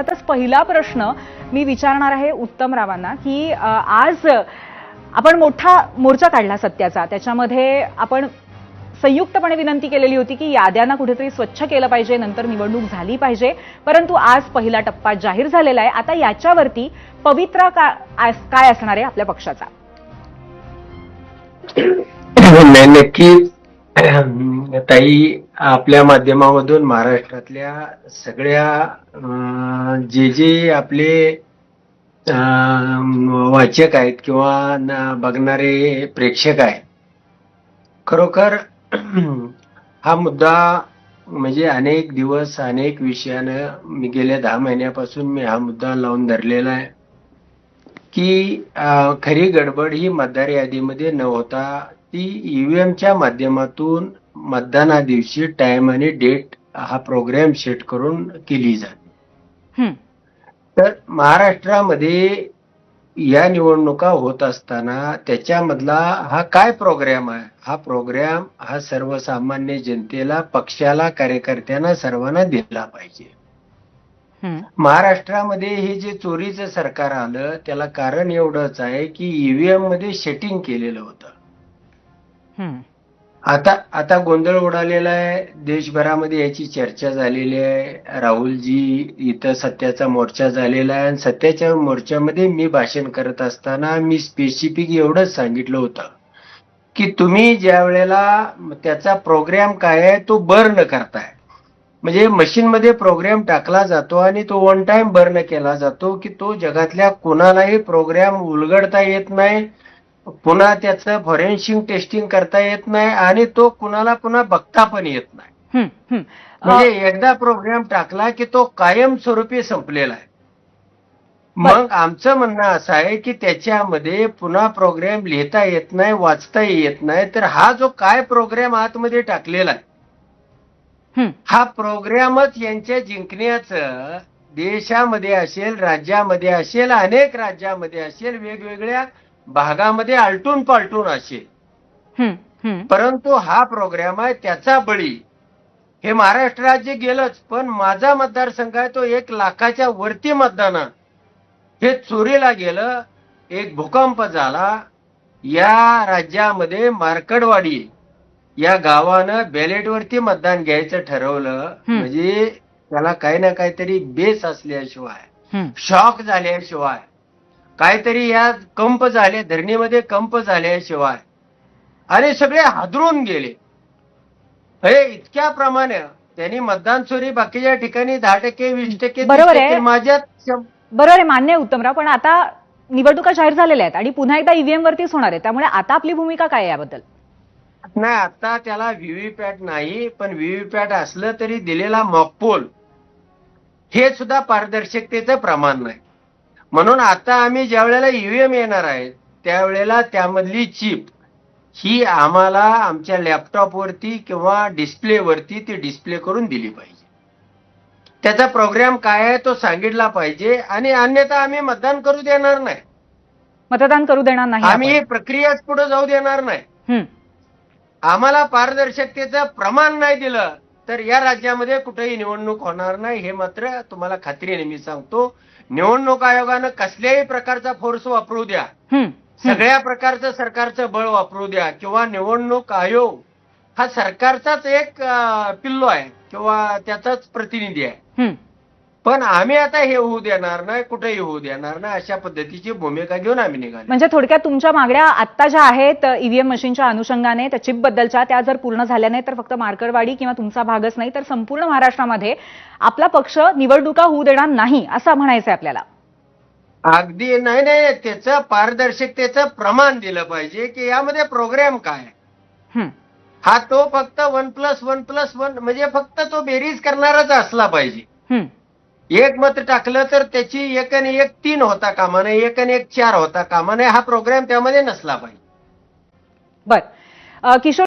अर्थातच पहिला प्रश्न मी विचारणार आहे उत्तमरावांना की आज आपण मोठा मोर्चा काढला सत्याचा, त्याच्यामध्ये आपण संयुक्तपणे विनंती केलेली होती की याद्यांना कुठेतरी स्वच्छ केलं पाहिजे, नंतर निवडणूक झाली पाहिजे, परंतु आज पहिला टप्पा जाहीर झालेला आहे. आता याच्यावरती पवित्रा काय असणार आहे आपल्या पक्षाचा? नक्कीच ताई, आपल्या माध्यमामधून महाराष्ट्रातल्या सगळ्या जे आपले वाचक आहेत किंवा बघणारे प्रेक्षक आहेत, खरोखर हा मुद्दा म्हणजे अनेक दिवस अनेक विषयानं मी गेल्या 10 महिन्यापासून मी हा मुद्दा लावून धरलेला आहे की खरी गडबड ही मतदार यादीमध्ये न होता ती ईव्हीएमच्या माध्यमातून मतदाना दिवशी टाइम आणि डेट हा प्रोग्राम सेट करून केली जाते. तर महाराष्ट्रामध्ये या निवडणुका होत असताना त्याच्यामधला हा काय प्रोग्राम आहे, हा प्रोग्राम हा सर्वसामान्य जनतेला, पक्षाला, कार्यकर्त्यांना सर्वांना दिला पाहिजे. महाराष्ट्रामध्ये हे जे चोरीचं सरकार आलं त्याला कारण एवढंच आहे की ईव्हीएम मध्ये सेटिंग केलेलं होतं. आता गोंधळ उडालेला आहे, देशभरामध्ये याची चर्चा झालेली आहे. राहुलजी इथं सत्याचा मोर्चा झालेला आहे आणि सत्याच्या मोर्चामध्ये मी भाषण करत असताना मी स्पेसिफिक एवढंच सांगितलं होतं की तुम्ही ज्या वेळेला त्याचा प्रोग्राम काय आहे तो बर्न करताय, म्हणजे मशीनमध्ये प्रोग्राम टाकला जातो आणि तो वन टाइम बर्न केला जातो की तो जगातल्या कुणालाही प्रोग्राम उलगडता येत नाही, पुन्हा त्याचं फॉरेन्सिक टेस्टिंग करता येत नाही आणि तो कुणाला पुन्हा बघता पण येत नाही. म्हणजे एकदा प्रोग्राम टाकला की तो कायमस्वरूपी संपलेला आहे. मग आमचं म्हणणं असं आहे की त्याच्यामध्ये पुन्हा प्रोग्राम लिहिता येत नाही, वाचता येत नाही. तर हा जो काय प्रोग्राम आतमध्ये टाकलेला आहे, हा प्रोग्रामच यांच्या जिंकण्याचं देशामध्ये असेल, राज्यामध्ये असेल, अनेक राज्यामध्ये असेल, वेगवेगळ्या भागामध्ये आलटून पालटून असेल, परंतु हा प्रोग्राम आहे त्याचा बळी हे महाराष्ट्र राज्य गेलंच, पण माझा मतदारसंघ आहे तो 1 लाखाच्या वरती मतदान हे चोरीला गेलं. एक भूकंप झाला या राज्यामध्ये, मार्कडवाडी या गावानं बॅलेटवरती मतदान घ्यायचं ठरवलं. म्हणजे त्याला काही ना काहीतरी बेस असल्याशिवाय, शॉक झाल्याशिवाय, काहीतरी या कंप झाले, धरणीमध्ये कंप झाल्याशिवाय, आणि सगळे हादरून गेले. हे इतक्या प्रमाणे त्यांनी मतदान चोरी बाकीच्या ठिकाणी 10%, 20%, बरोबर आहे, बरोबर आहे, मान्य आहे उत्तमराव. पण आता निवडणुका जाहीर झालेल्या आहेत आणि पुन्हा एकदा ईव्हीएम वरतीच होणार आहे, त्यामुळे आता आपली भूमिका काय आहे याबद्दल? नाही, आता त्याला व्हीव्हीपॅट नाही, पण व्हीव्हीपॅट असलं तरी दिलेला मॉकपोल हे सुद्धा पारदर्शकतेचं प्रमाण नाही. म्हणून आता आम्ही ज्या वेळेला ईव्हीएम येणार आहे त्यावेळेला त्यामधली चिप ही आम्हाला आमच्या लॅपटॉपवरती किंवा डिस्प्लेवरती ती डिस्प्ले करून दिली पाहिजे. त्याचा प्रोग्राम काय आहे तो सांगितला पाहिजे, आणि अन्यथा आम्ही मतदान करू देणार नाही. मतदान करू देणार नाही, आम्ही ही प्रक्रियाच पुढे जाऊ देणार नाही. आम्हाला पारदर्शकतेचं प्रमाण नाही दिलं तर या राज्यामध्ये कुठेही निवडणूक होणार नाही, हे मात्र तुम्हाला खात्रीने मी सांगतो. निवडणूक आयोगानं कसल्याही प्रकारचा फोर्स वापरू द्या, सगळ्या प्रकारचं सरकारचं बळ वापरू द्या, किंवा निवडणूक आयोग हा सरकारचाच एक पिल्लो आहे किंवा त्याचाच प्रतिनिधी आहे, पण आम्ही आता हे होऊ देणार नाही, कुठेही होऊ देणार नाही, अशा पद्धतीची भूमिका घेऊन आम्ही निघालो. म्हणजे थोडक्यात तुमच्या मागण्या आता ज्या आहेत ईव्हीएम मशीनच्या अनुषंगाने, त्या चिप बद्दलच्या, त्या जर पूर्ण झाल्या नाही तर फक्त मार्कडवाडी किंवा तुमचा भागच नाही तर संपूर्ण महाराष्ट्रामध्ये आपला पक्ष निवडणुका होऊ देणार नाही असं म्हणायचंय आपल्याला? अगदी नाही, त्याचं पारदर्शकतेचं प्रमाण दिलं पाहिजे की यामध्ये प्रोग्राम काय, हा तो फक्त 1+1+1 म्हणजे फक्त तो बेरीज करणाराच असला पाहिजे. एक मत टाकलं तर त्याची 1 आणि 1 3 होता कामा नये, 1 आणि 1 4 होता कामा नये, हा प्रोग्राम त्यामध्ये नसला पाहिजे. बर, किशोर